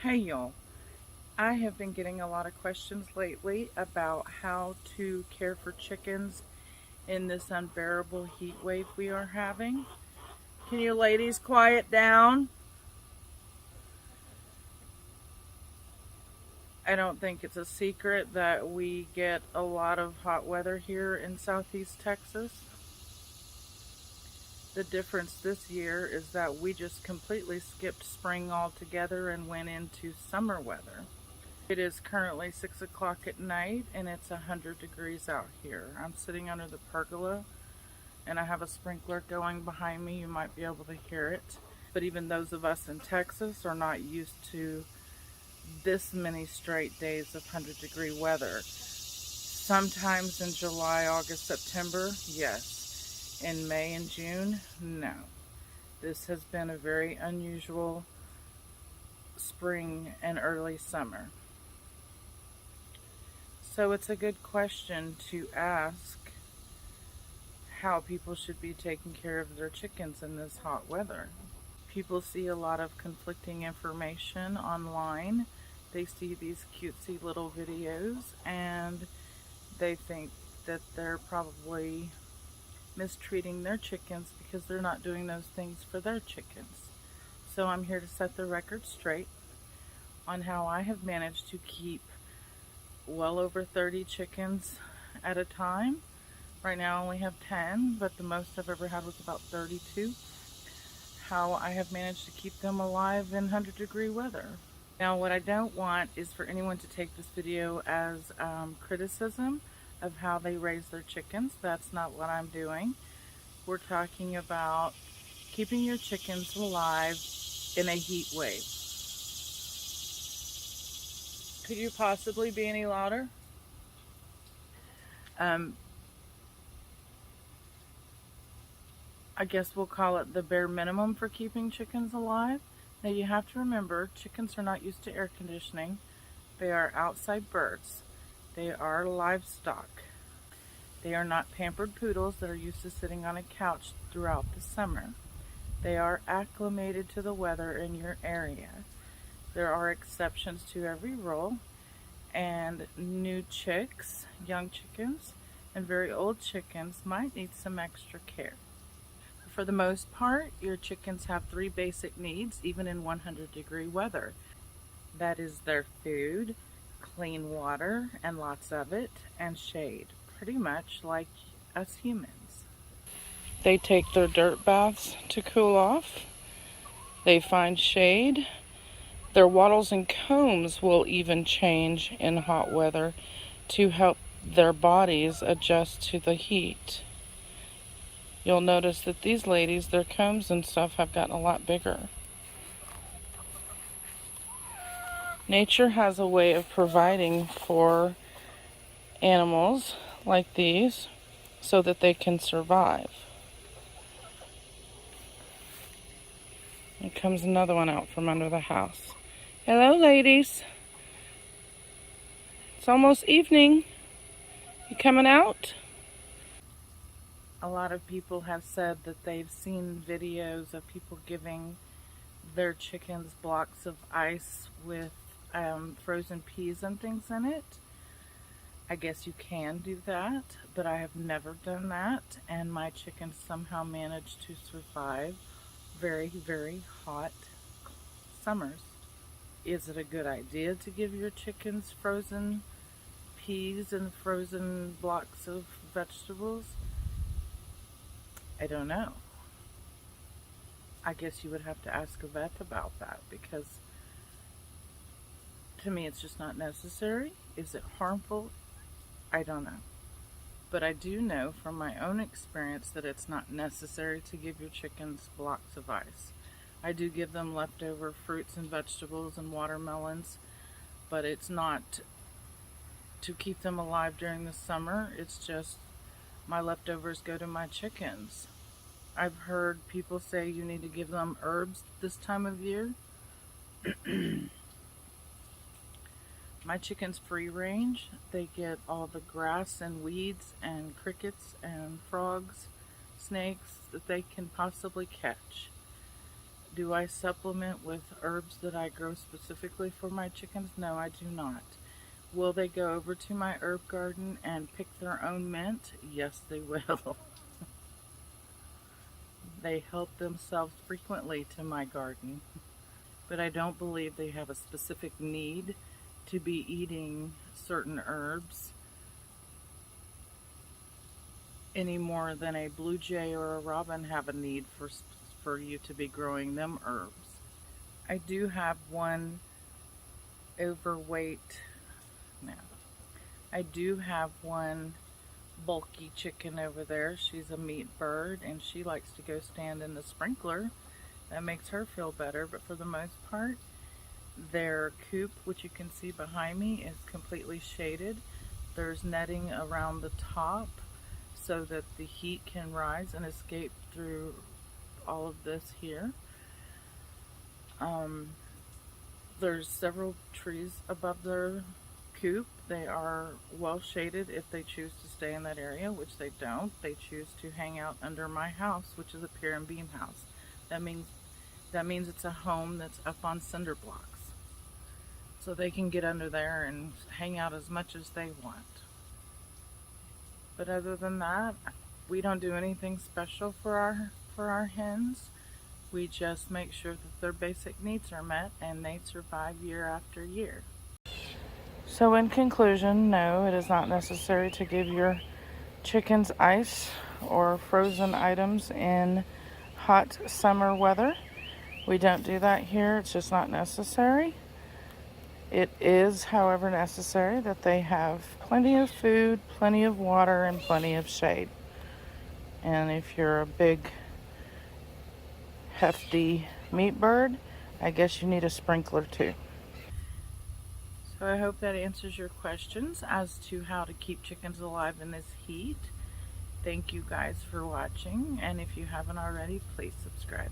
Hey y'all, I have been getting a lot of questions lately about how to care for chickens in this unbearable heat wave we are having. Can you ladies quiet down? I don't think it's a secret that we get a lot of hot weather here in southeast Texas. The difference this year is that we just completely skipped spring altogether and went into summer weather. It is currently 6 o'clock at night and it's 100 degrees out here. I'm sitting under the pergola and I have a sprinkler going behind me. You might be able to hear it. But even those of us in Texas are not used to this many straight days of 100-degree weather. Sometimes in July, August, September, yes. In May and June, no. This has been a very unusual spring and early summer. So it's a good question to ask how people should be taking care of their chickens in this hot weather. People see a lot of conflicting information online. They see these cutesy little videos and they think that they're probably mistreating their chickens because they're not doing those things for their chickens. So I'm here to set the record straight on how I have managed to keep well over 30 chickens at a time. Right now I only have 10, but the most I've ever had was about 32. How I have managed to keep them alive in 100-degree weather. Now what I don't want is for anyone to take this video as criticism of how they raise their chickens. That's not what I'm doing. We're talking about keeping your chickens alive in a heat wave. Could you possibly be any louder? I guess we'll call it the bare minimum for keeping chickens alive. Now you have to remember, chickens are not used to air conditioning. They are outside birds. They are livestock. They are not pampered poodles that are used to sitting on a couch throughout the summer. They are acclimated to the weather in your area. There are exceptions to every rule, and new chicks, young chickens, and very old chickens might need some extra care. For the most part, your chickens have 3 basic needs, even in 100-degree weather. That is their food, clean water, and lots of it, and shade, pretty much like us humans. They take their dirt baths to cool off. They find shade. Their wattles and combs will even change in hot weather to help their bodies adjust to the heat. You'll notice that these ladies, their combs and stuff have gotten a lot bigger. Nature has a way of providing for animals like these so that they can survive. Here comes another one out from under the house. Hello, ladies. It's almost evening. You coming out? A lot of people have said that they've seen videos of people giving their chickens blocks of ice with frozen peas and things in it. I guess you can do that, but I have never done that, and my chickens somehow managed to survive very, very hot summers. Is it a good idea to give your chickens frozen peas and frozen blocks of vegetables? I don't know. I guess you would have to ask a vet about that, because to me it's just not necessary. Is it harmful? I don't know. But I do know from my own experience that it's not necessary to give your chickens blocks of ice. I do give them leftover fruits and vegetables and watermelons, but it's not to keep them alive during the summer. It's just my leftovers go to my chickens. I've heard people say you need to give them herbs this time of year. My chickens free range. They get all the grass and weeds and crickets and frogs, snakes that they can possibly catch. Do I supplement with herbs that I grow specifically for my chickens? No, I do not. Will they go over to my herb garden and pick their own mint? Yes, they will. They help themselves frequently to my garden, but I don't believe they have a specific need to be eating certain herbs any more than a blue jay or a robin have a need for you to be growing them herbs. I do have one overweight now. I do have one bulky chicken over there. She's a meat bird and she likes to go stand in the sprinkler. That makes her feel better, but for the most part, their coop, which you can see behind me, is completely shaded. There's netting around the top so that the heat can rise and escape through all of this here. There's several trees above their coop. They are well shaded if they choose to stay in that area, which they don't. They choose to hang out under my house, which is a pier and beam house. That means it's a home that's up on cinder blocks. So they can get under there and hang out as much as they want. But other than that, we don't do anything special for our hens. We just make sure that their basic needs are met and they survive year after year. So in conclusion, no, it is not necessary to give your chickens ice or frozen items in hot summer weather. We don't do that here. It's just not necessary. It is, however, necessary that they have plenty of food, plenty of water, and plenty of shade. And if you're a big, hefty meat bird, I guess you need a sprinkler too. So I hope that answers your questions as to how to keep chickens alive in this heat. Thank you guys for watching, and if you haven't already, please subscribe.